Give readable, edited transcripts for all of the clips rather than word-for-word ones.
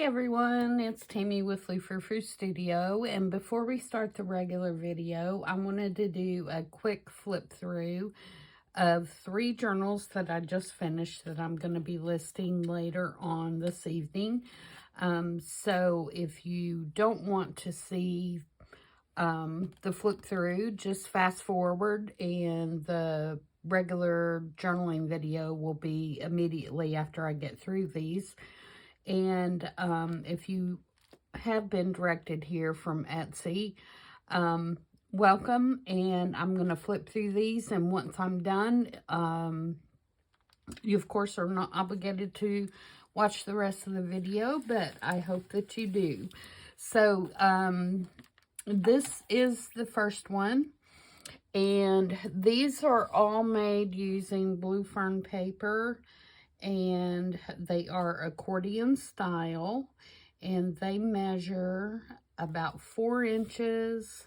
everyone, it's Tammy with Frou-frou Studio, and before we start the regular video, I wanted to do a quick flip through of 3 journals that I just finished that I'm going to be listing later on this evening. So if you don't want to see the flip through, just fast forward, and the regular journaling video will be immediately after I get through these. And if you have been directed here from Etsy, welcome. And I'm going to flip through these, and once I'm done, you of course are not obligated to watch the rest of the video, but I hope that you do. So this is the first one, and these are all made using blue fern paper, and they are accordion style, and they measure about 4 inches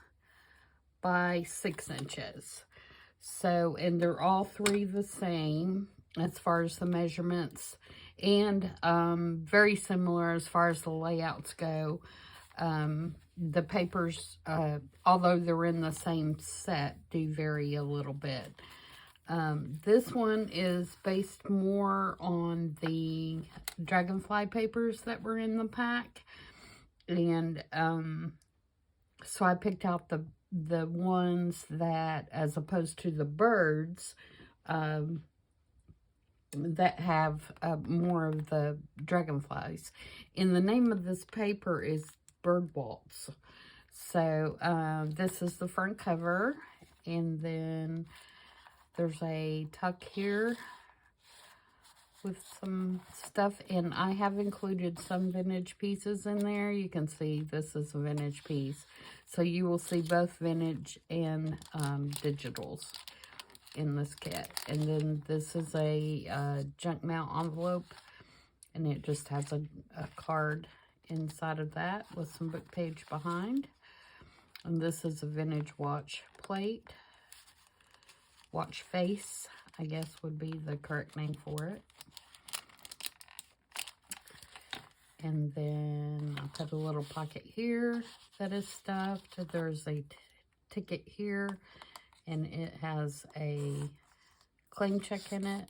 by 6 inches. So, and they're all 3 the same as far as the measurements, and very similar as far as the layouts go. The papers, although they're in the same set, do vary a little bit. This one is based more on the dragonfly papers that were in the pack, and so I picked out the ones that, as opposed to the birds, that have more of the dragonflies. And the name of this paper is Bird Waltz. So this is the front cover, and then there's a tuck here with some stuff, and I have included some vintage pieces in there. You can see this is a vintage piece. So you will see both vintage and digitals in this kit. And then this is a junk mail envelope, and it just has a card inside of that with some book page behind. And this is a vintage watch plate. Watch face, I guess, would be the correct name for it. And then I put a little pocket here that is stuffed. There's a ticket here, and it has a claim check in it.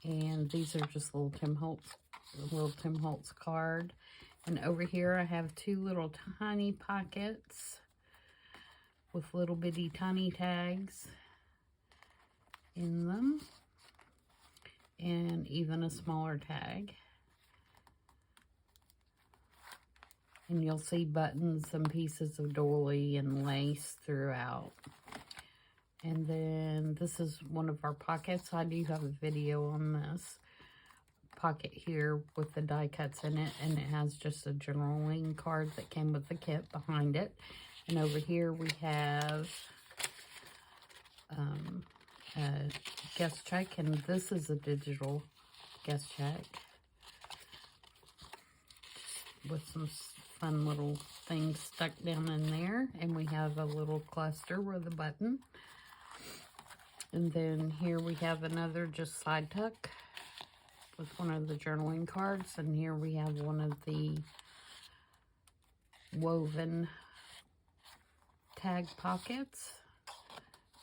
And these are just little Tim Holtz card. And over here I have 2 little tiny pockets with little bitty tiny tags in them, and even a smaller tag. And you'll see buttons and pieces of doily and lace throughout. And then this is one of our pockets. I do have a video on this pocket here with the die cuts in it, and it has just a journaling card that came with the kit behind it. And over here we have a guest check, and this is a digital guest check with some fun little things stuck down in there. And we have a little cluster with a button. And then here we have another just side tuck with one of the journaling cards. And here we have one of the woven tag pockets.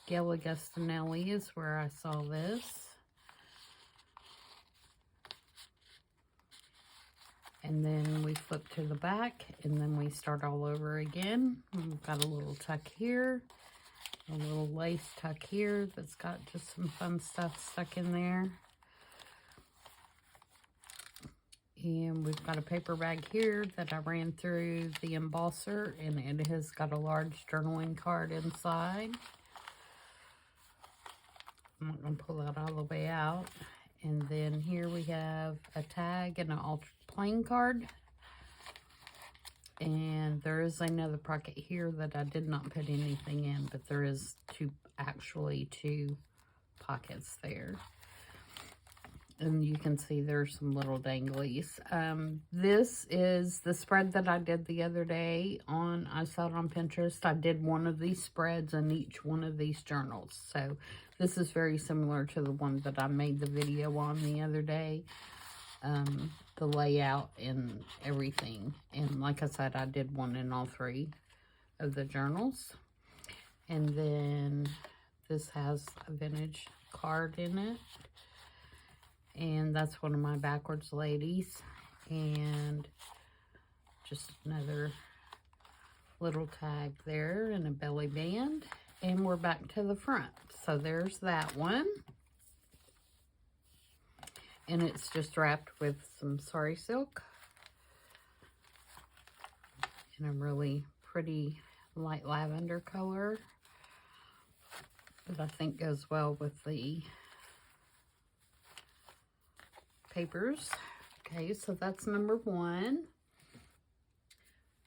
Gail Augustinelli is where I saw this. And then we flip to the back, and then we start all over again. We've got a little tuck here, a little lace tuck here that's got just some fun stuff stuck in there. And we've got a paper bag here that I ran through the embosser, and it has got a large journaling card inside. I'm not going to pull that all the way out. And then here we have a tag and an ultra plain card. And there is another pocket here that I did not put anything in, but there is actually two pockets there. And you can see there's some little danglies. This is the spread that I did the other day I saw it on Pinterest. I did one of these spreads in each one of these journals. So this is very similar to the one that I made the video on the other day. the layout and everything. And like I said, I did one in all 3 of the journals. And then this has a vintage card in it. And that's one of my backwards ladies. And just another little tag there and a belly band. And we're back to the front. So there's that one. And it's just wrapped with some sari silk. In a really pretty light lavender color. That I think goes well with the papers. Okay, so that's number 1.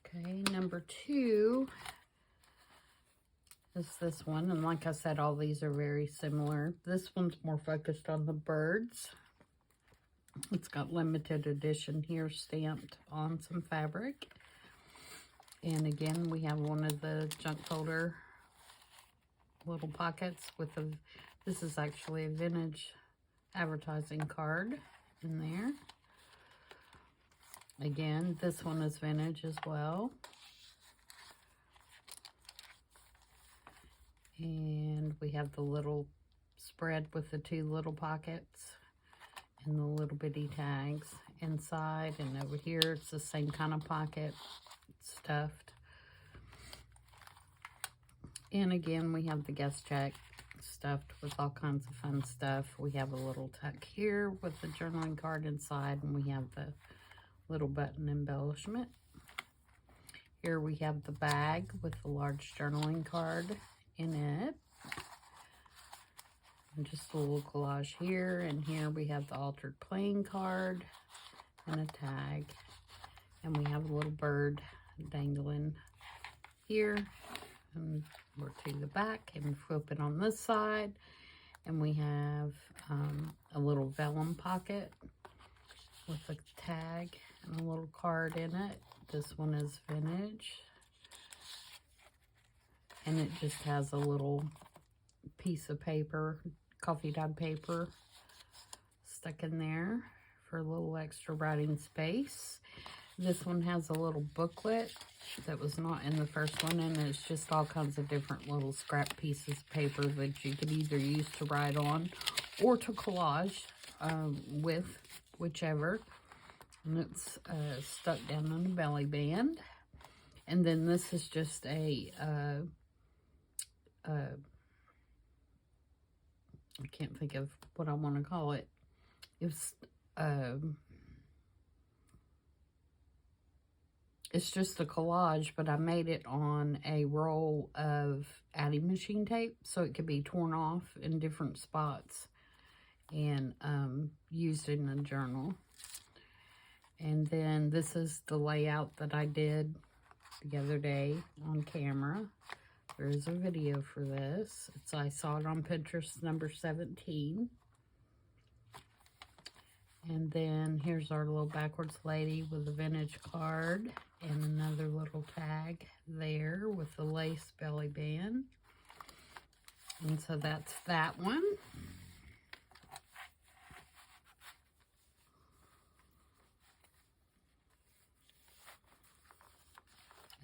Okay, number 2 is this one. And like I said, all these are very similar. This one's more focused on the birds. It's got limited edition here stamped on some fabric. And again, we have one of the junk folder little pockets with a, this is actually a vintage advertising card in there. Again, this one is vintage as well. And we have the little spread with the 2 little pockets and the little bitty tags inside. And over here, it's the same kind of pocket, stuffed. And again, we have the guest check stuffed with all kinds of fun stuff. We have a little tuck here with the journaling card inside, and we have the little button embellishment. Here we have the bag with the large journaling card in it. And just a little collage here, and here we have the altered playing card and a tag. And we have a little bird dangling here. And we're to the back and flip it on this side. And we have a little vellum pocket with a tag and a little card in it. This one is vintage. And it just has a little piece of paper, coffee dyed paper, stuck in there for a little extra writing space. This one has a little booklet that was not in the first one, and it's just all kinds of different little scrap pieces of paper that you could either use to write on or to collage with, whichever. And it's stuck down on the belly band. And then this is just a I can't think of what I want to call it. It's just a collage, but I made it on a roll of adding machine tape so it could be torn off in different spots and used in a journal. And then this is the layout that I did the other day on camera. There is a video for this. I saw it on Pinterest number 17. And then here's our little backwards lady with a vintage card and another little tag there with the lace belly band. And so that's that one.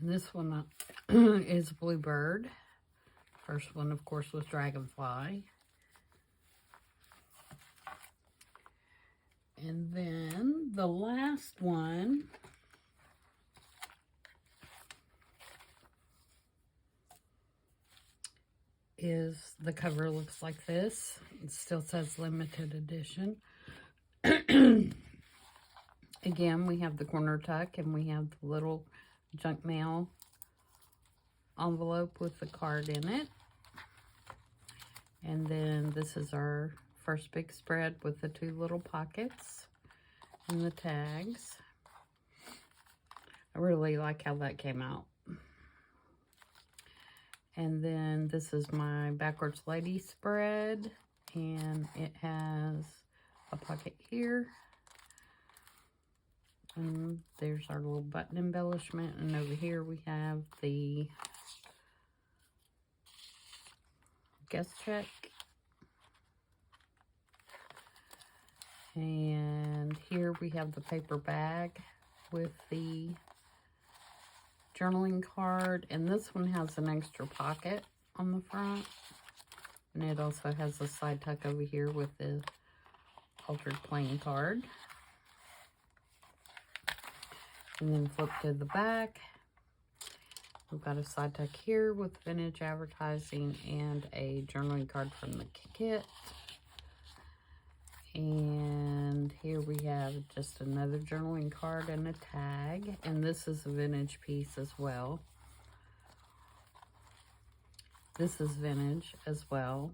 And this one is Bluebird. First one, of course, was Dragonfly. And then the last one is, the cover looks like this. It still says limited edition. Again, we have the corner tuck and we have the little junk mail envelope with the card in it. And then this is our first big spread with the 2 little pockets and the tags. I really like how that came out. And then this is my backwards lady spread, and it has a pocket here. And there's our little button embellishment, and over here we have the guest check. And here we have the paper bag with the journaling card, and this one has an extra pocket on the front, and it also has a side tuck over here with the altered playing card. And then flip to the back. We've got a side tuck here with vintage advertising and a journaling card from the kit. And here we have just another journaling card and a tag. And this is a vintage piece as well. This is vintage as well.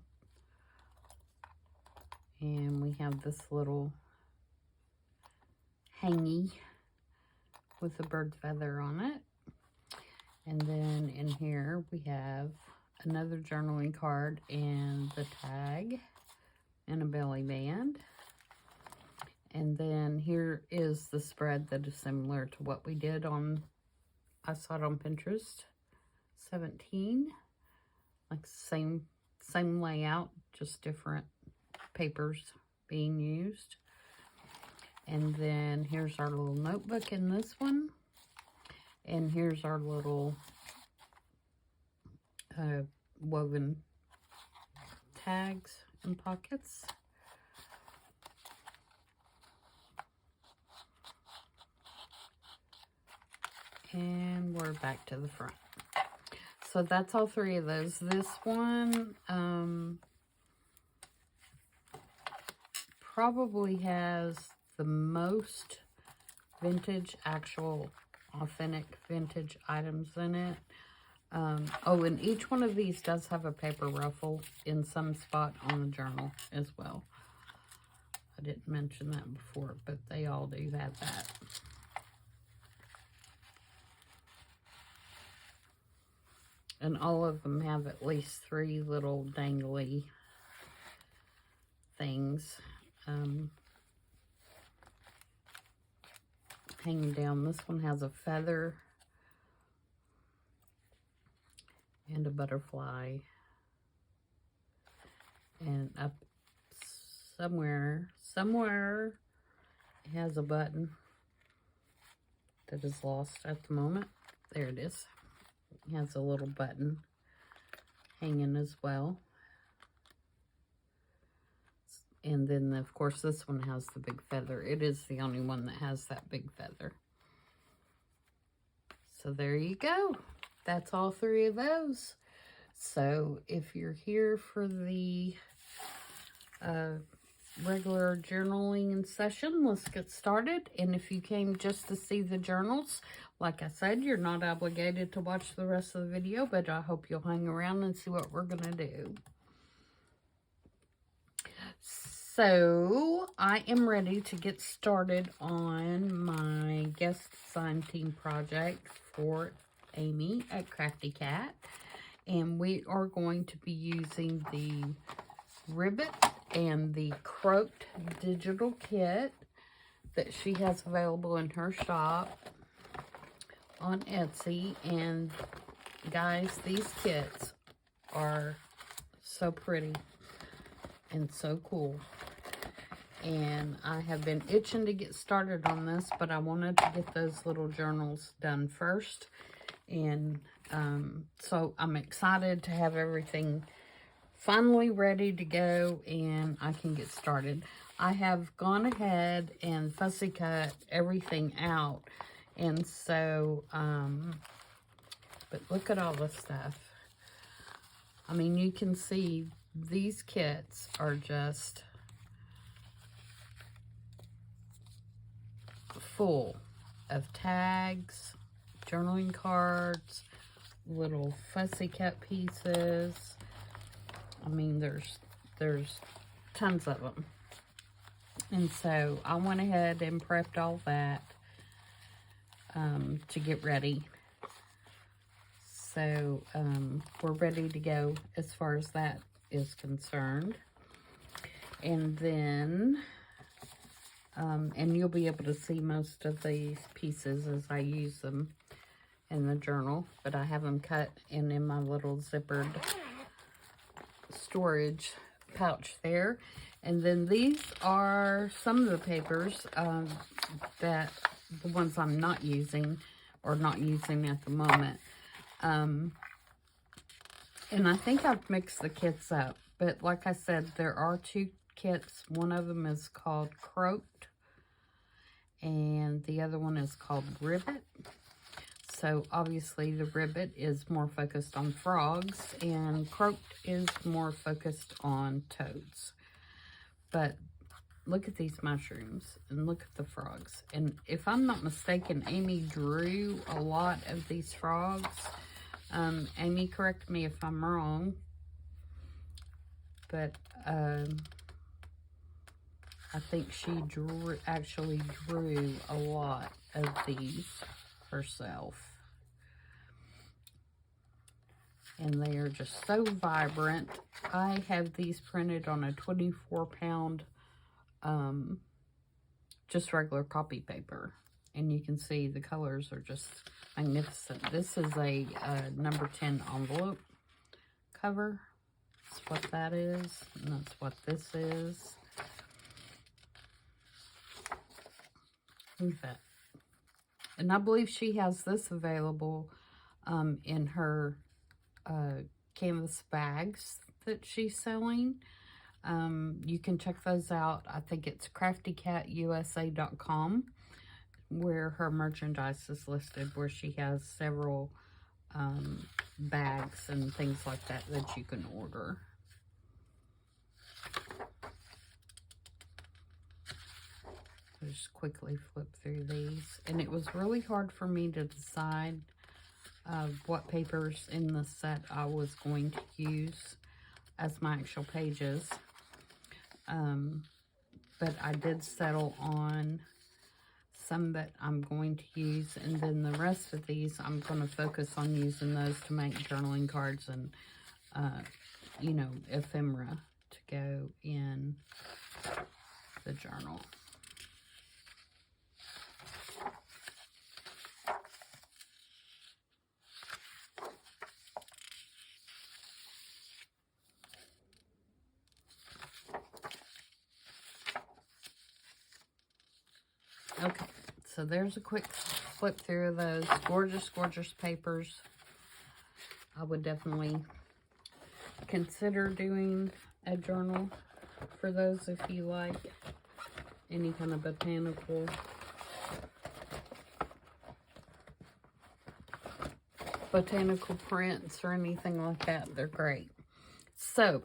And we have this little hangy with a bird's feather on it. And then in here we have another journaling card and the tag and a belly band. And then here is the spread that is similar to what we did on, I saw it on Pinterest, 17. Like same layout, just different papers being used. And then here's our little notebook in this one. And here's our little woven tags and pockets. And we're back to the front. So that's all three of those. This one probably has the most vintage, actual authentic vintage items in it. Oh, and each one of these does have a paper ruffle in some spot on the journal as well. I didn't mention that before, but they all do have that. And all of them have at least 3 little dangly things hanging down. This one has a feather and a butterfly, and up somewhere it has a button that is lost at the moment. There it is. It has a little button hanging as well. And then, of course, this one has the big feather. It is the only one that has that big feather. So there you go. That's all 3 of those. So if you're here for the regular journaling session, let's get started. And if you came just to see the journals, like I said, you're not obligated to watch the rest of the video, but I hope you'll hang around and see what we're going to do. So, I am ready to get started on my guest design team project for Amy at Crafty Cat. And we are going to be using the ribbit and the croaked digital kit that she has available in her shop on Etsy. And guys, these kits are so pretty and so cool. And I have been itching to get started on this, but I wanted to get those little journals done first. And so I'm excited to have everything finally ready to go and I can get started. I have gone ahead and fussy cut everything out. And so, but look at all this stuff. I mean, you can see these kits are just full of tags, journaling cards, little fussy cut pieces. I mean, there's tons of them. And so I went ahead and prepped all that to get ready. So we're ready to go as far as that is concerned. And then and you'll be able to see most of these pieces as I use them in the journal, but I have them cut in my little zippered storage pouch there. And then these are some of the papers that the ones I'm not using or not using at the moment. And I think I've mixed the kits up. But like I said, there are 2 kits. One of them is called Croaked, and the other one is called Ribbit. So obviously the Ribbit is more focused on frogs, and Croaked is more focused on toads. But look at these mushrooms, and look at the frogs. And if I'm not mistaken, Amy drew a lot of these frogs. Amy, correct me if I'm wrong, but I think she actually drew a lot of these herself. And they are just so vibrant. I have these printed on a 24-pound just regular copy paper. And you can see the colors are just magnificent. This is a number 10 envelope cover. That's what that is. And that's what this is. Look at that. And I believe she has this available in her canvas bags that she's selling. You can check those out. I think it's craftycatusa.com, where her merchandise is listed, where she has several bags and things like that that you can order. I'll just quickly flip through these. And it was really hard for me to decide what papers in the set I was going to use as my actual pages. But I did settle on some that I'm going to use, and then the rest of these I'm going to focus on using those to make journaling cards and you know, ephemera to go in the journal. Okay, so there's a quick flip through of those. Gorgeous, gorgeous papers. I would definitely consider doing a journal for those if you like any kind of botanical prints or anything like that. They're great. So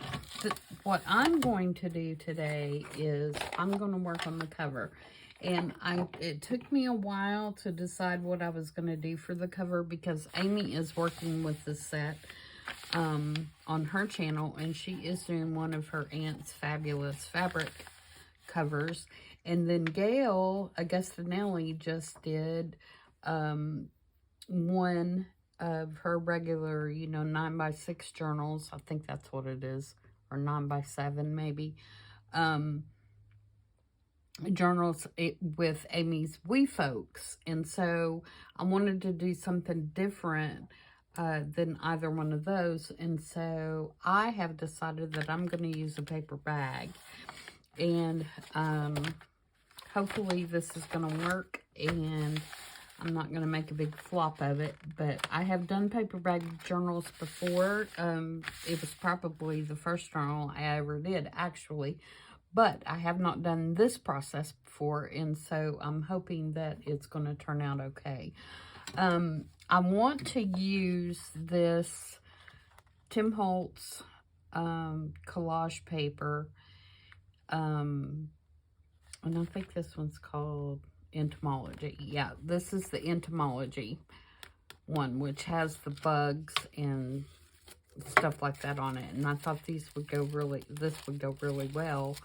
what I'm going to do today is I'm going to work on the cover. And it took me a while to decide what I was going to do for the cover, because Amy is working with the set on her channel, and she is doing one of her aunt's fabulous fabric covers. And then Gail Augustinelli just did one of her regular, you know, 9x6 journals. I think that's what it is, or 9x7 maybe. Journals with Amy's Wee Folks. And so I wanted to do something different than either one of those. And so I have decided that I'm going to use a paper bag. And hopefully this is going to work, and I'm not going to make a big flop of it. But I have done paper bag journals before. It was probably the first journal I ever did, actually. But I have not done this process before, and so I'm hoping that it's going to turn out okay. I want to use this Tim Holtz collage paper, and I think this one's called Entomology. Yeah, this is the Entomology one, which has the bugs and stuff like that on it. And I thought this would go really well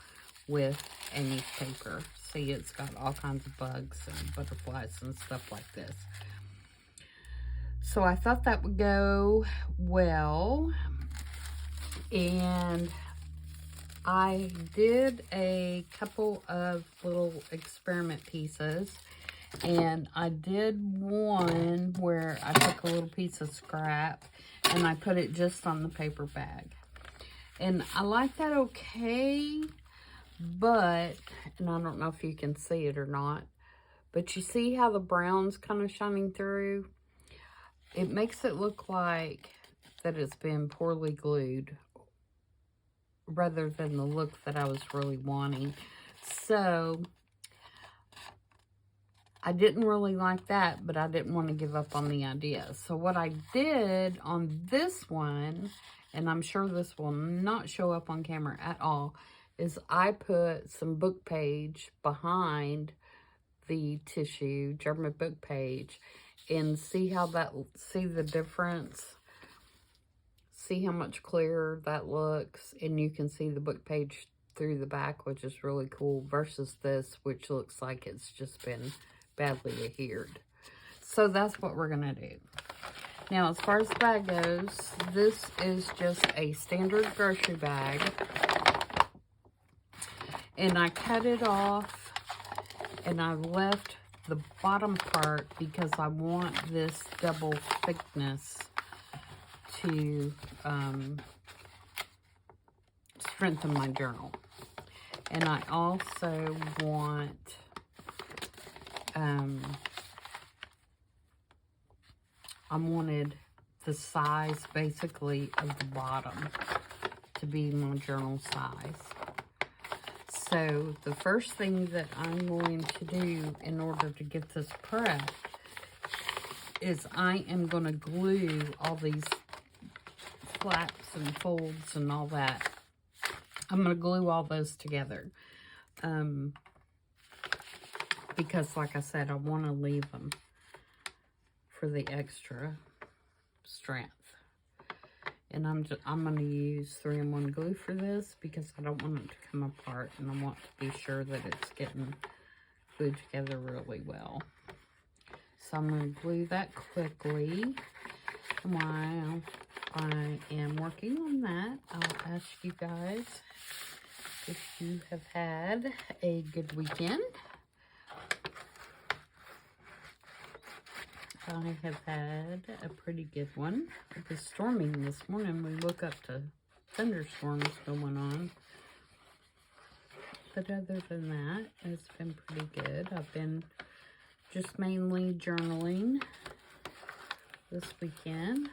with Amy's paper. See, it's got all kinds of bugs and butterflies and stuff like this. So I thought that would go well. And I did a couple of little experiment pieces. And I did one where I took a little piece of scrap and I put it just on the paper bag. And I like that okay, But, and I don't know if you can see it or not, but you see how the brown's kind of shining through? It makes it look like that it's been poorly glued rather than the look that I was really wanting. So, I didn't really like that, but I didn't want to give up on the idea. So what I did on this one, and I'm sure this will not show up on camera at all, is I put some book page behind the tissue, German book page, and see how that, see the difference? See how much clearer that looks, and you can see the book page through the back, which is really cool, versus this, which looks like it's just been badly adhered. So that's what we're gonna do. Now, as far as the bag goes, this is just a standard grocery bag, and I cut it off, and I left the bottom part because I want this double thickness to strengthen my journal. And I also want I wanted the size basically of the bottom to be my journal size. So the first thing that I'm going to do in order to get this prepped is I am going to glue all these flaps and folds and all that. I'm going to glue all those together. Because like I said, I want to leave them for the extra strength. And I'm going to use 3-in-1 glue for this because I don't want it to come apart, and I want to be sure that it's getting glued together really well. So I'm going to glue that quickly. While I am working on that, I'll ask you guys if you have had a good weekend. I have had a pretty good one. It was storming this morning. We woke up to thunderstorms going on. But other than that, it's been pretty good. I've been just mainly journaling this weekend.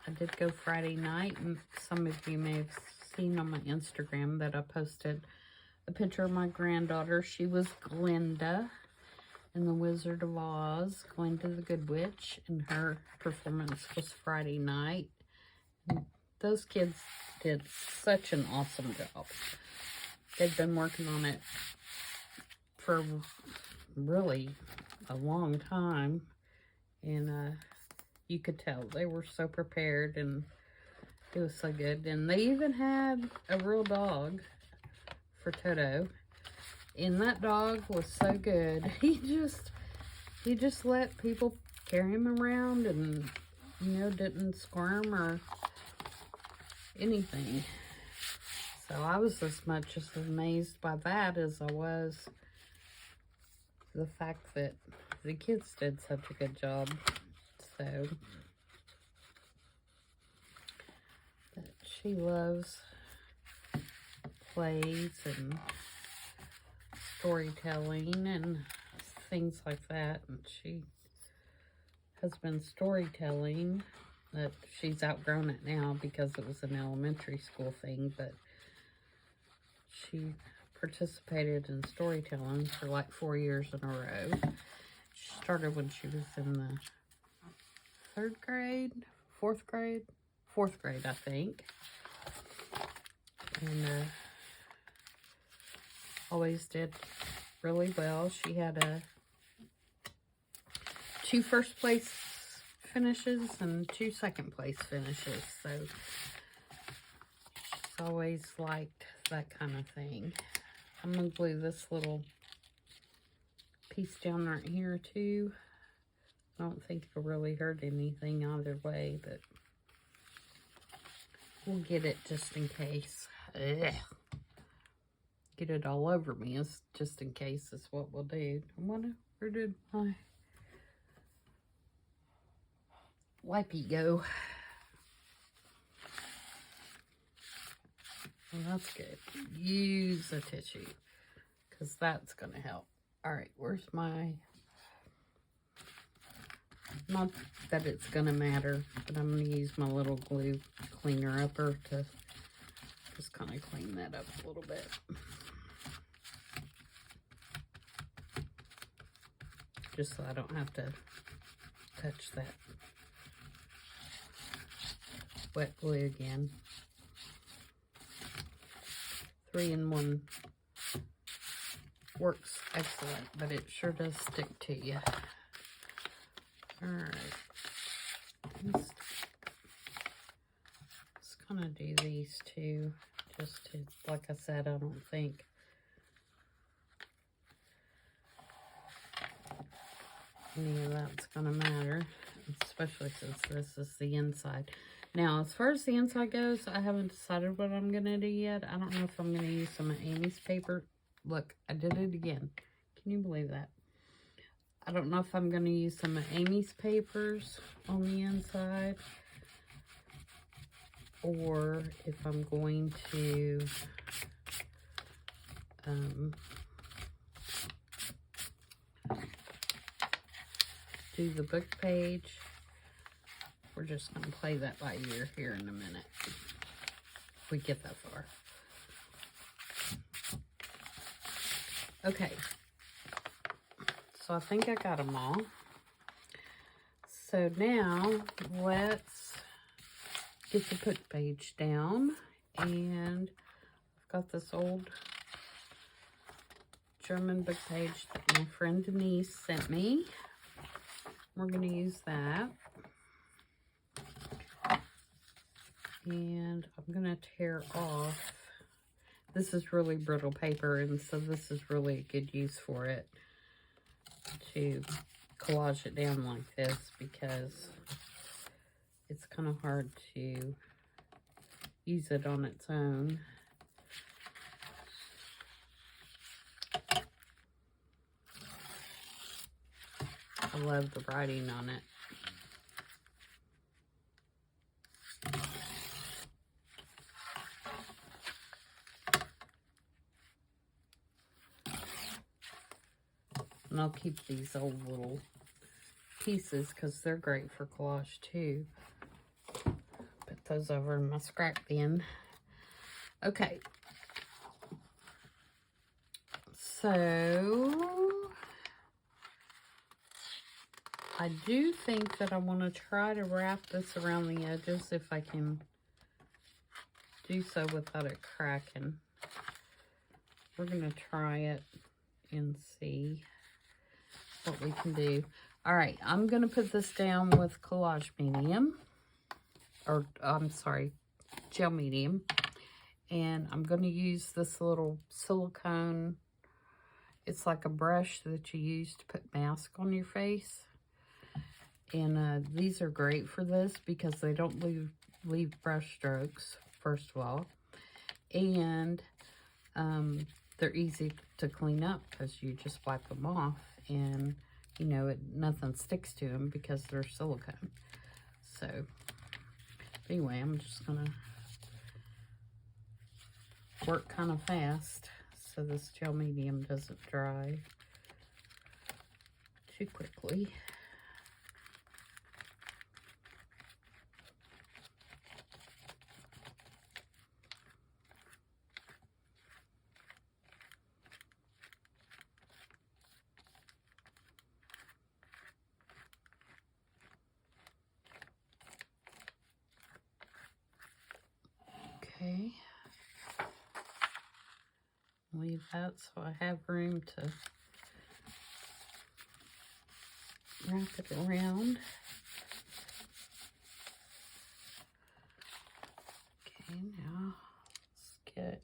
I did go Friday night, and some of you may have seen on my Instagram that I posted a picture of my granddaughter. She was Glinda in The Wizard of Oz, going to the Good Witch, and her performance was Friday night. And those kids did such an awesome job. They've been working on it for really a long time, and you could tell they were so prepared, and it was so good. And they even had a real dog for Toto. And that dog was so good. He just let people carry him around and, you know, didn't squirm or anything. So I was as much as amazed by that as I was the fact that the kids did such a good job. So, but she loves plays and storytelling and things like that, and she has been storytelling. That she's outgrown it now because it was an elementary school thing, but she participated in storytelling for like 4 years in a row. She started when she was in the 3rd grade, 4th grade, 4th grade, I think, and always did really well. She had 2 first place finishes and 2 second place finishes, so she's always liked that kind of thing. I'm going to glue this little piece down right here too. I don't think it'll really hurt anything either way, but we'll get it just in case. Ugh. Get it all over me is just in case is what we'll do. Where did my wipey go? Well, that's good. Use a tissue. because that's going to help. All right, where's my... Not that it's going to matter, but I'm going to use my little glue cleaner upper to just kind of clean that up a little bit. Just so I don't have to touch that wet glue again. 3-in-1 works excellent, but it sure does stick to you. Alright. Let's kind of do these two, just to, like I said, I don't think any of that's going to matter, especially since this is the inside. Now, as far as the inside goes, I haven't decided what I'm going to do yet. I don't know if I'm going to use some of Amy's paper. Look, I did it again. Can you believe that? I don't know if I'm going to use some of Amy's papers on the inside, or if I'm going to do the book page. We're just going to play that by ear here in a minute, if we get that far. Okay, so I think I got them all. So now let's get the book page down, and I've got this old German book page that my friend Denise sent me. We're going to use that. And I'm going to tear off. This is really brittle paper, and so this is really a good use for it, to collage it down like this, because it's kind of hard to use it on its own. I love the writing on it. And I'll keep these old little pieces because they're great for collage too. Put those over in my scrap bin. Okay. So I do think that I want to try to wrap this around the edges if I can do so without it cracking. We're going to try it and see what we can do. All right, I'm going to put this down with collage medium, or I'm sorry, gel medium, and I'm going to use this little silicone. It's like a brush that you use to put mask on your face, and these are great for this because they don't leave brush strokes, first of all, and they're easy to clean up because you just wipe them off, and you know, nothing sticks to them because they're silicone. So anyway, I'm just gonna work kind of fast so this gel medium doesn't dry too quickly. Okay, leave that so I have room to wrap it around. Okay, now let's get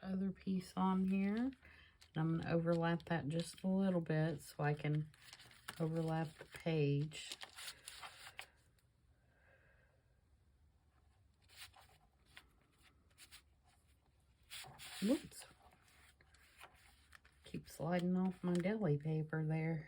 our other piece on here. And I'm going to overlap that just a little bit so I can overlap the page. Whoops. Keep sliding off my deli paper there.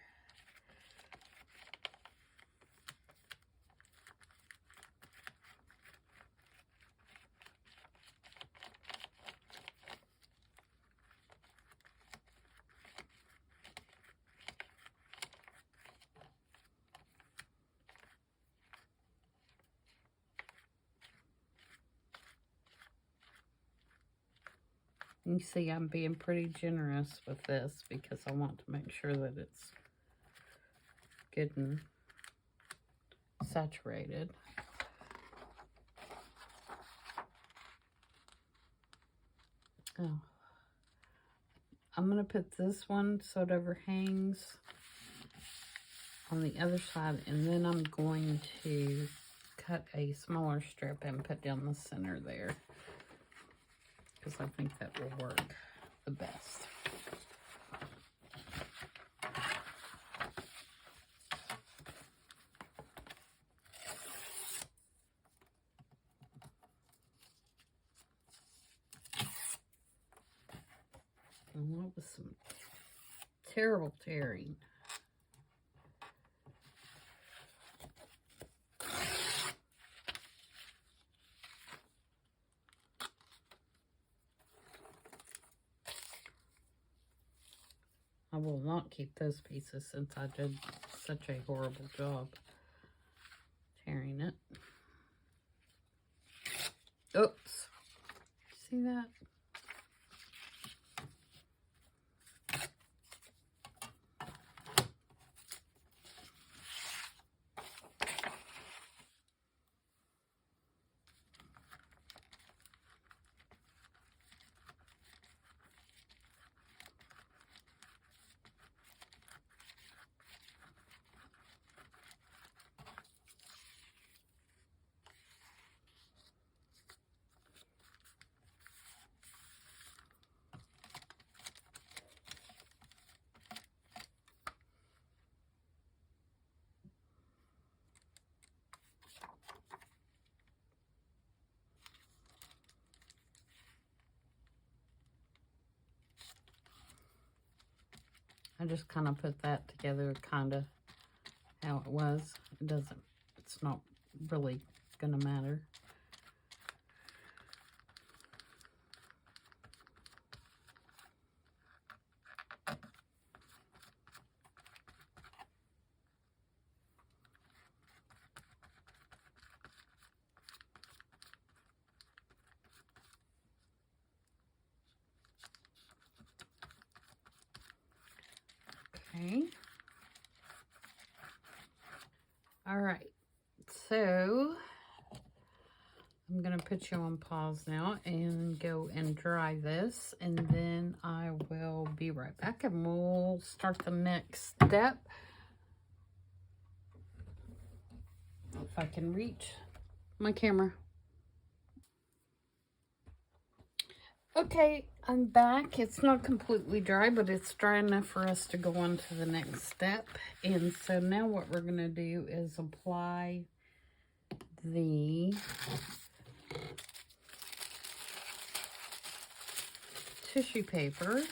You see I'm being pretty generous with this because I want to make sure that it's good and saturated. Oh. I'm going to put this one so it overhangs on the other side, and then I'm going to cut a smaller strip and put down the center there, because I think that will work the best. And that was some terrible tearing. I will not keep those pieces since I did such a horrible job tearing it. Oops. See that? I just kind of put that together kind of how it was. It's not really going to matter. Okay. All right. So I'm going to put you on pause now and go and dry this, and then I will be right back and we'll start the next step. If I can reach my camera. Okay, I'm back. It's not completely dry, but it's dry enough for us to go on to the next step. And so now what we're going to do is apply the tissue paper.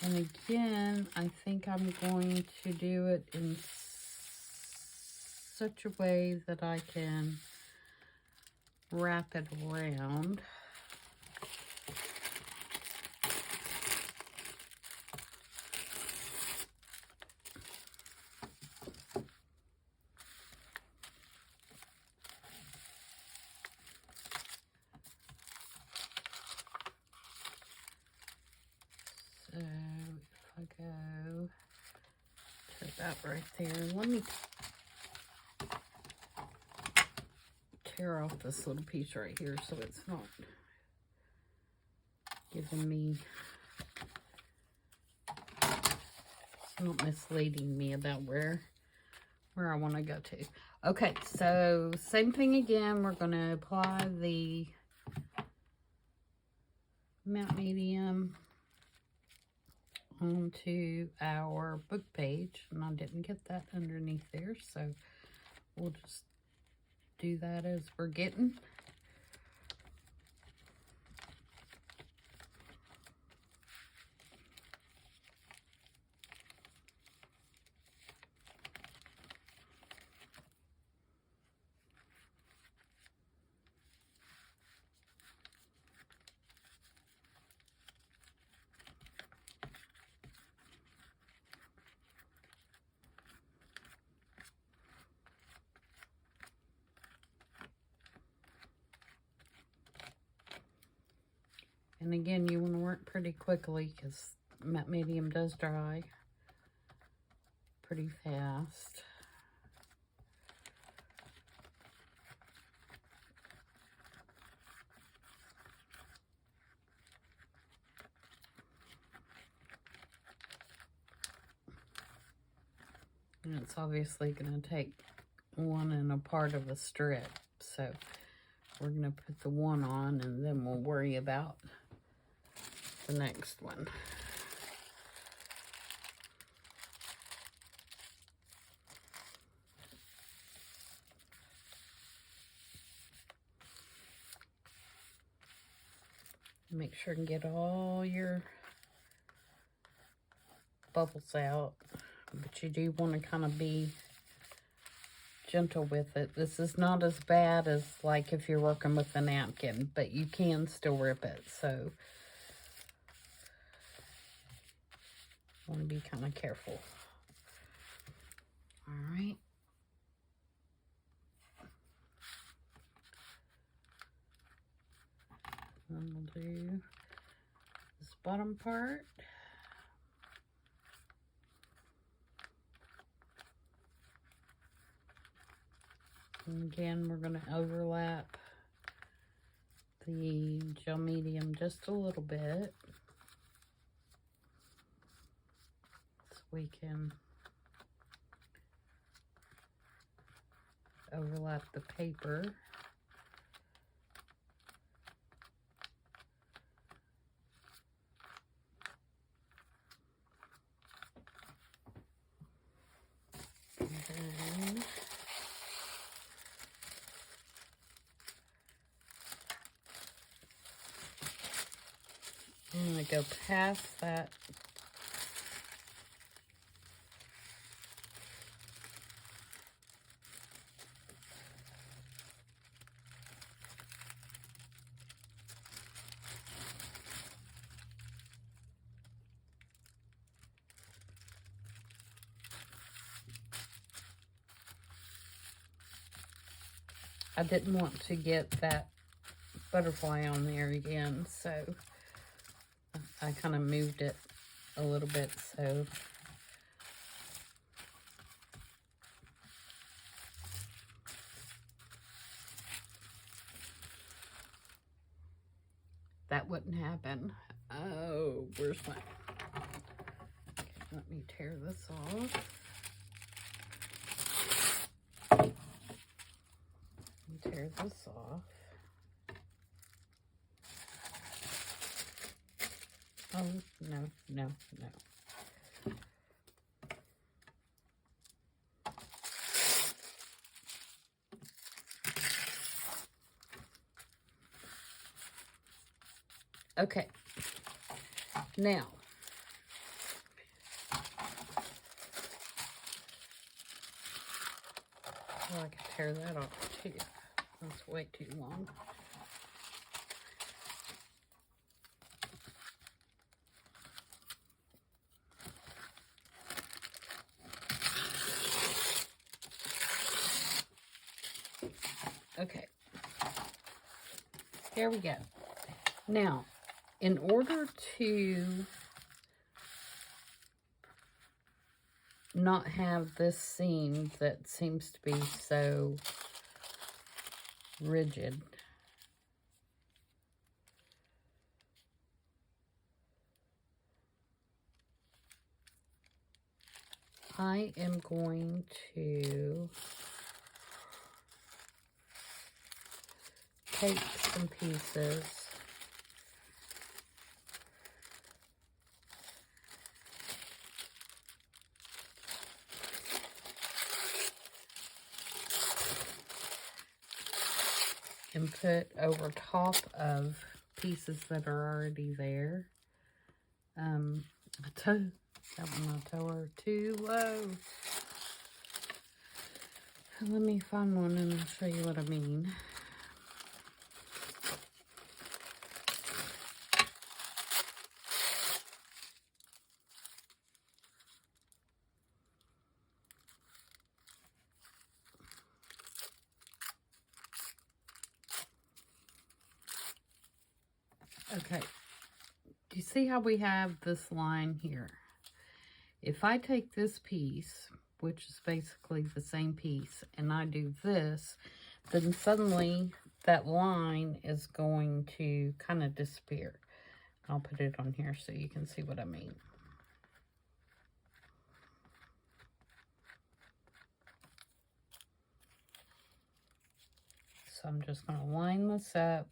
And again, I think I'm going to do it in such a way that I can wrap it around. So if I go to that right there, let me tear off this little piece right here so it's not giving me, it's not misleading me about where I want to go to. Okay, so same thing again. We're going to apply the matte medium onto our book page, and I didn't get that underneath there, so we'll just do that as we're getting. And again, you want to work pretty quickly because matte medium does dry pretty fast. And it's obviously going to take 1 and a part of a strip. So we're going to put the 1 on and then we'll worry about the next one. Make sure and get all your bubbles out. But you do want to kind of be gentle with it. This is not as bad as like if you're working with a napkin, but you can still rip it. So want to be kind of careful. All right. Then we'll do this bottom part. And again, we're going to overlap the gel medium just a little bit so we can overlap the paper. And then I'm going to go past that I didn't want to get that butterfly on there again, so I kind of moved it a little bit, so that wouldn't happen. Oh, where's my... Okay, let me tear this off. Tear this off. Oh, no, no, no. Okay. Now, oh, I can tear that off too. That's way too long. Okay. There we go. Now, in order to not have this seam that seems to be so rigid, I am going to take some pieces and put over top of pieces that are already there. That one I tore too low. Let me find one and I'll show you what I mean. Okay, Do you see how we have this line here? If I take this piece, which is basically the same piece, and I do this, then suddenly that line is going to kind of disappear. I'll put it on here so you can see what I mean. So I'm just going to line this up.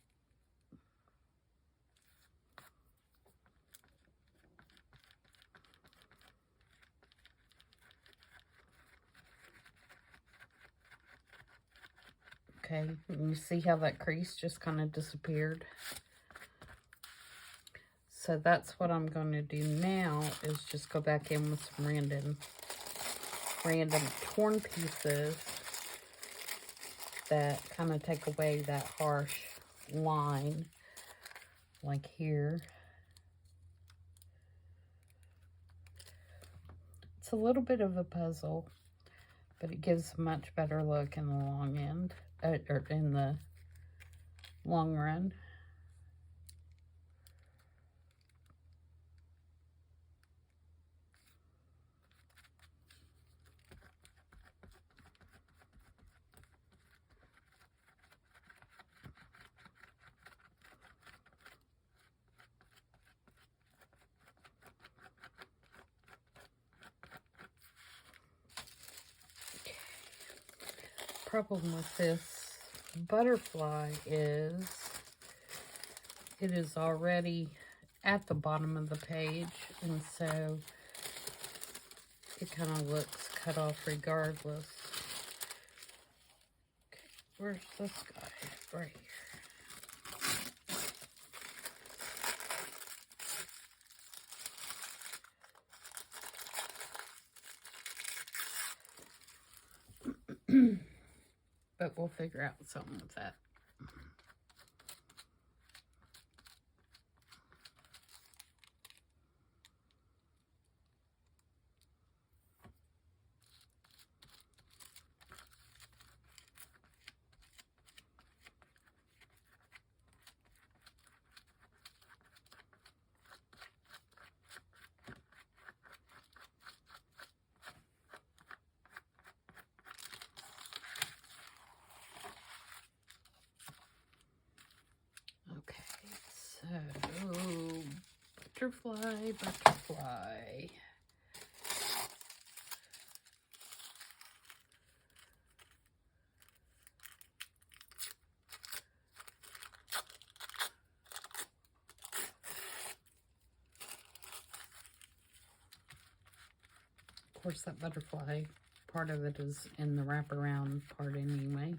Okay, and you see how that crease just kind of disappeared? So that's what I'm going to do now, is just go back in with some random torn pieces that kind of take away that harsh line, like here. It's a little bit of a puzzle, but it gives a much better look in the long end, or in the long run. Problem with this butterfly is it is already at the bottom of the page, and so it kind of looks cut off regardless. Okay, where's this guy? Right here. But we'll figure out something with that. So, butterfly. Of course, that butterfly, part of it is in the wraparound part anyway.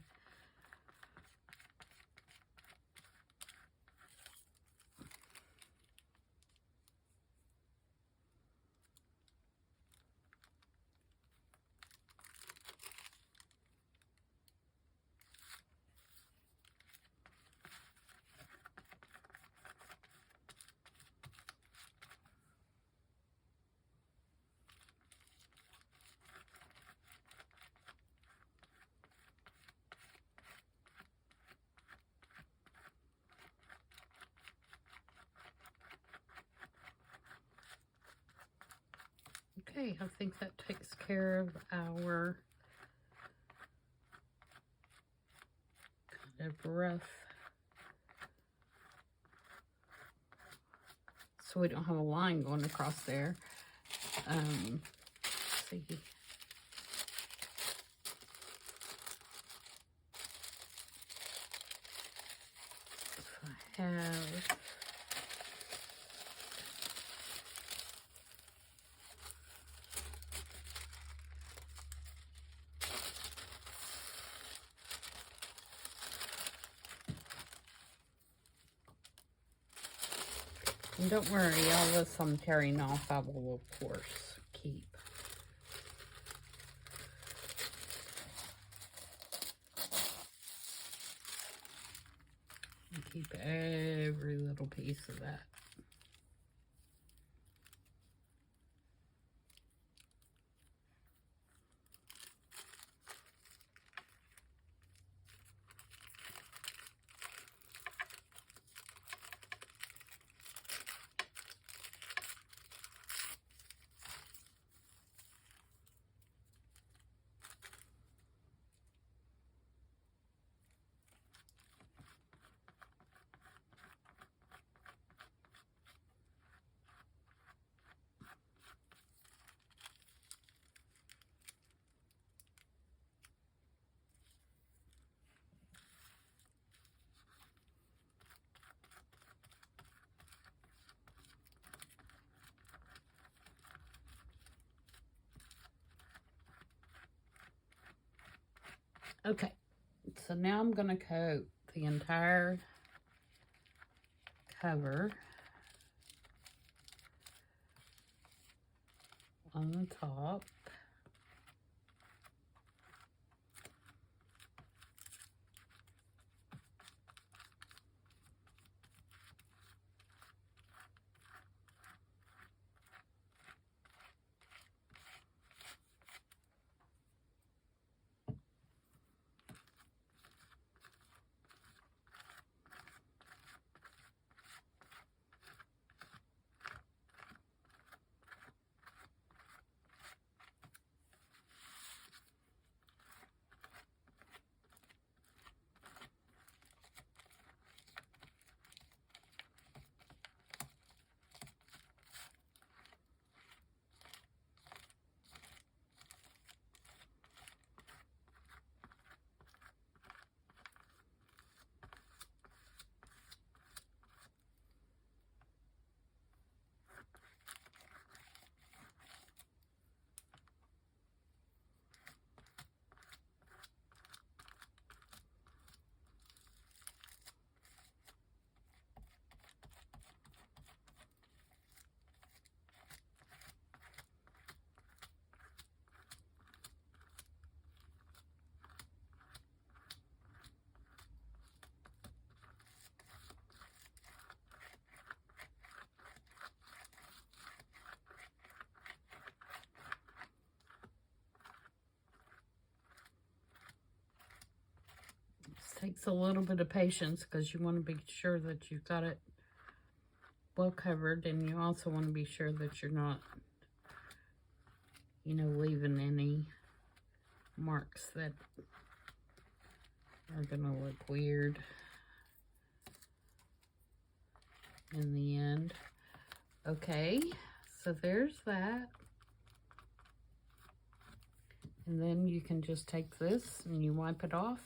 Okay, I think that takes care of our kind of rough, so we don't have a line going across there. Let's see. If I have and don't worry, all this I'm tearing off, I will of course keep. And keep every little piece of that. Okay, so now I'm going to coat the entire cover on the top. Takes a little bit of patience because you want to be sure that you've got it well covered, and you also want to be sure that you're not, you know, leaving any marks that are going to look weird in the end. Okay, so there's that. And then you can just take this and you wipe it off.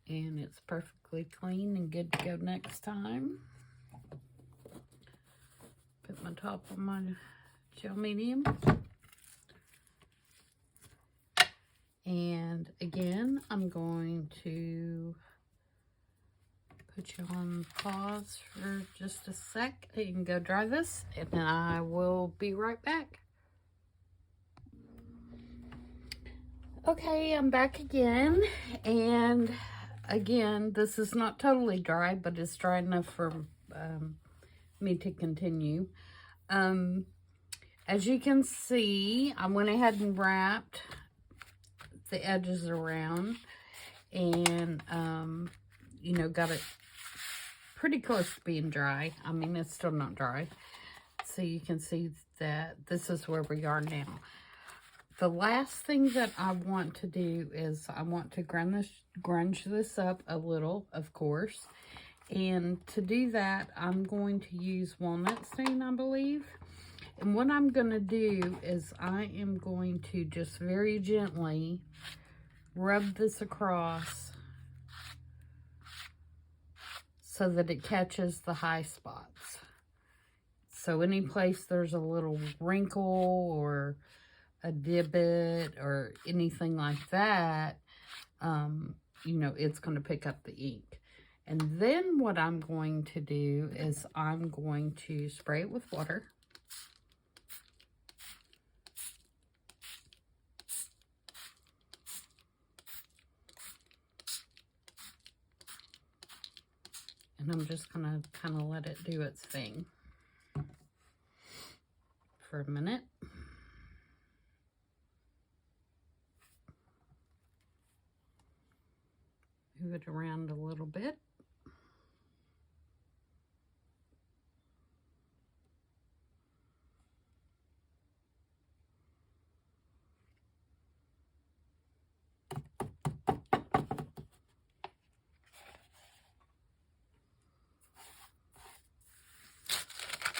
And it's perfectly clean and good to go next time. Put my top on my gel medium. And again, I'm going to put you on pause for just a sec. You can go dry this, and then I will be right back. Okay, I'm back again, and again, this is not totally dry, but it's dry enough for me to continue. As you can see, I went ahead and wrapped the edges around, and you know, got it pretty close to being dry. I mean, it's still not dry, so you can see that this is where we are now. The last thing that I want to do is I want to grunge this up a little, of course. And to do that, I'm going to use walnut stain, I believe. And what I'm going to do is I am going to just very gently rub this across so that it catches the high spots. So any place there's a little wrinkle or a divot or anything like that, you know, it's going to pick up the ink. And then what I'm going to do is I'm going to spray it with water. And I'm just going to kind of let it do its thing for a minute. Move it around a little bit.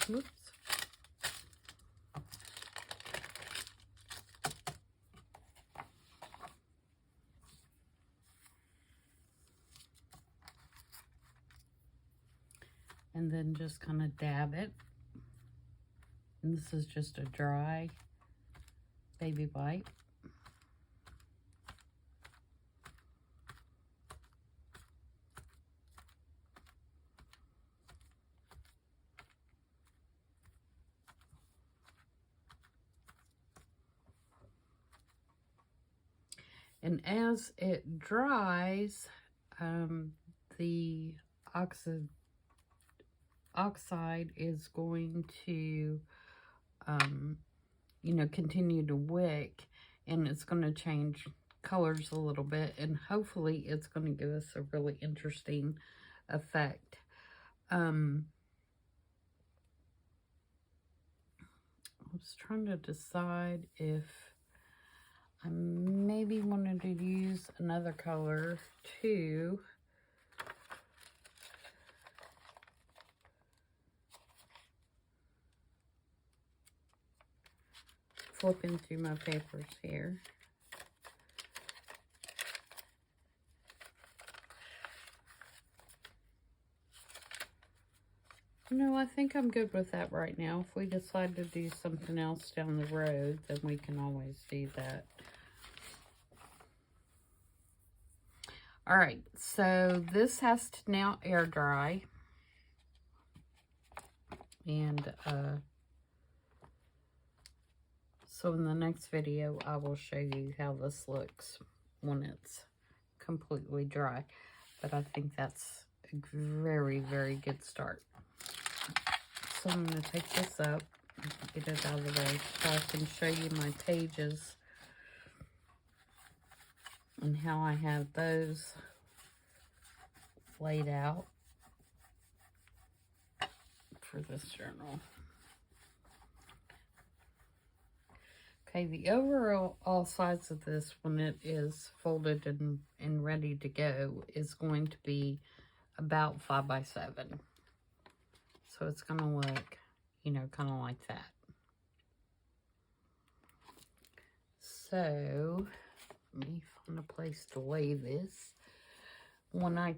Whoops. And then just kind of dab it. And this is just a dry baby wipe. And as it dries, the oxide is going to, you know, continue to wick, and it's going to change colors a little bit, and hopefully it's going to give us a really interesting effect. I was trying to decide if I maybe wanted to use another color too. Flipping through my papers here. No, I think I'm good with that right now. If we decide to do something else down the road, then we can always do that. All right, so this has to now air dry. And so in the next video, I will show you how this looks when it's completely dry. But I think that's a very, very good start. So I'm going to take this up, get it out of the way, so I can show you my pages and how I have those laid out for this journal. Okay, the overall size of this, when it is folded and ready to go, is going to be about 5 by 7. So it's going to look, you know, kind of like that. So, let me find a place to lay this. When I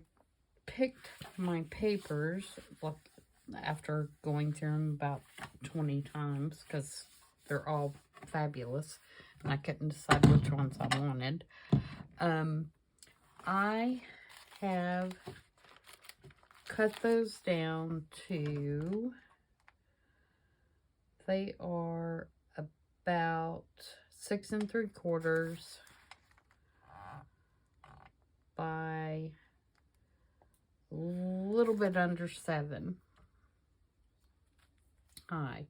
picked my papers, after going through them about 20 times, because they're all fabulous, and I couldn't decide which ones I wanted, I have cut those down to, they are about 6 3/4 by a little bit under 7 high.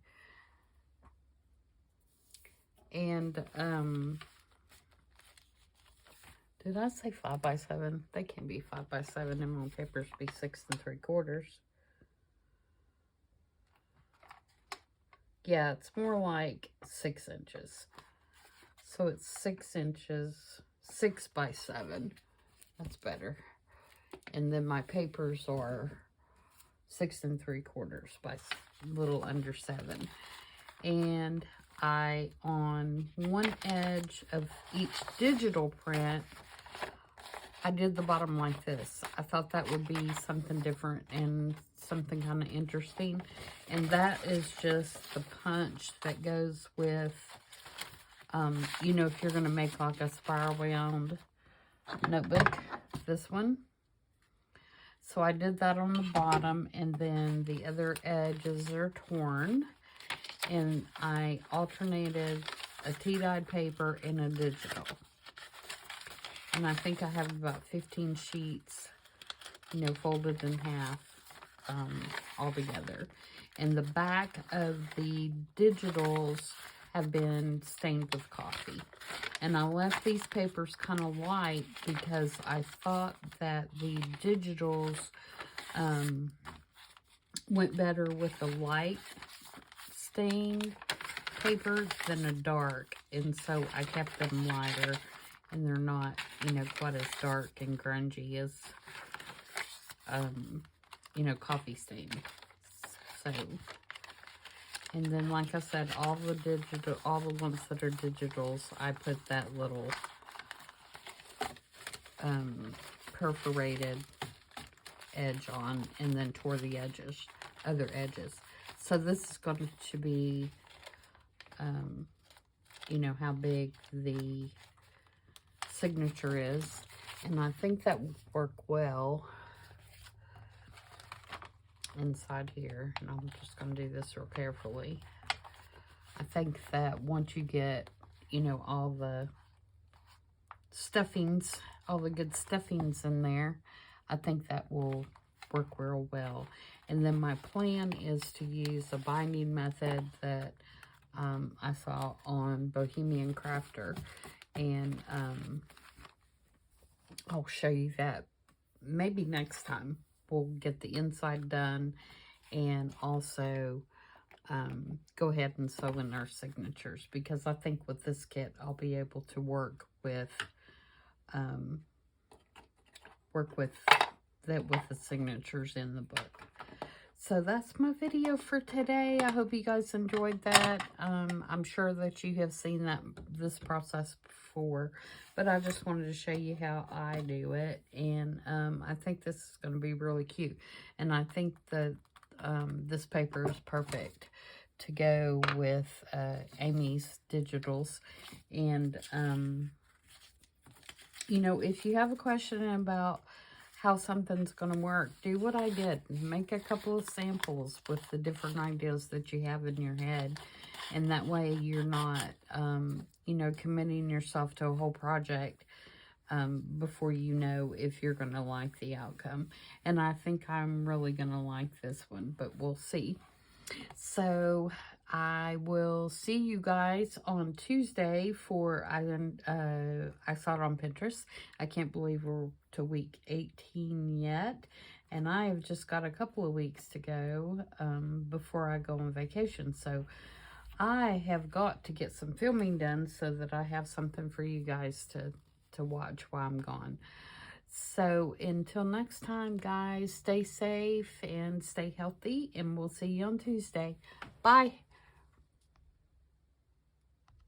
And did I say 5 by 7? They can be 5 by 7, and my papers be 6 3/4. Yeah, it's more like 6 inches. So it's 6 inches, 6 by 7. That's better. And then my papers are 6 3/4 by a little under 7. And I, on one edge of each digital print, I did the bottom like this. I thought that would be something different and something kind of interesting. And that is just the punch that goes with, you know, if you're going to make like a spiral bound notebook, this one. So I did that on the bottom, and then the other edges are torn. And I alternated a tea-dyed paper and a digital. And I think I have about 15 sheets, you know, folded in half all together. And the back of the digitals have been stained with coffee. And I left these papers kind of light because I thought that the digitals went better with the light stained paper than a dark. And so I kept them lighter, and they're not, you know, quite as dark and grungy as, you know, coffee stain. So, and then, like I said, all the ones that are digitals, I put that little perforated edge on, and then tore the other edges. So this is going to be, you know, how big the signature is. And I think that would work well inside here. And I'm just going to do this real carefully. I think that once you get, you know, all the stuffings, all the good stuffings in there, I think that will work real well. And then my plan is to use a binding method that I saw on Bohemian Crafter. And I'll show you that maybe next time. We'll get the inside done and also go ahead and sew in our signatures, because I think with this kit I'll be able to work with the signatures in the book. So that's my video for today. I hope you guys enjoyed that. I'm sure that you have seen this process before, but I just wanted to show you how I do it. And I think this is going to be really cute. And I think that this paper is perfect to go with Amy's Digitals. And, you know, if you have a question about how something's going to work, do what I did. Make a couple of samples with the different ideas that you have in your head. And that way you're not, you know, committing yourself to a whole project before you know if you're going to like the outcome. And I think I'm really going to like this one, but we'll see. So I will see you guys on Tuesday for, I saw it on Pinterest. I can't believe we're to week 18 yet. And I have just got a couple of weeks to go before I go on vacation. So I have got to get some filming done so that I have something for you guys to watch while I'm gone. So until next time, guys, stay safe and stay healthy, and we'll see you on Tuesday. Bye.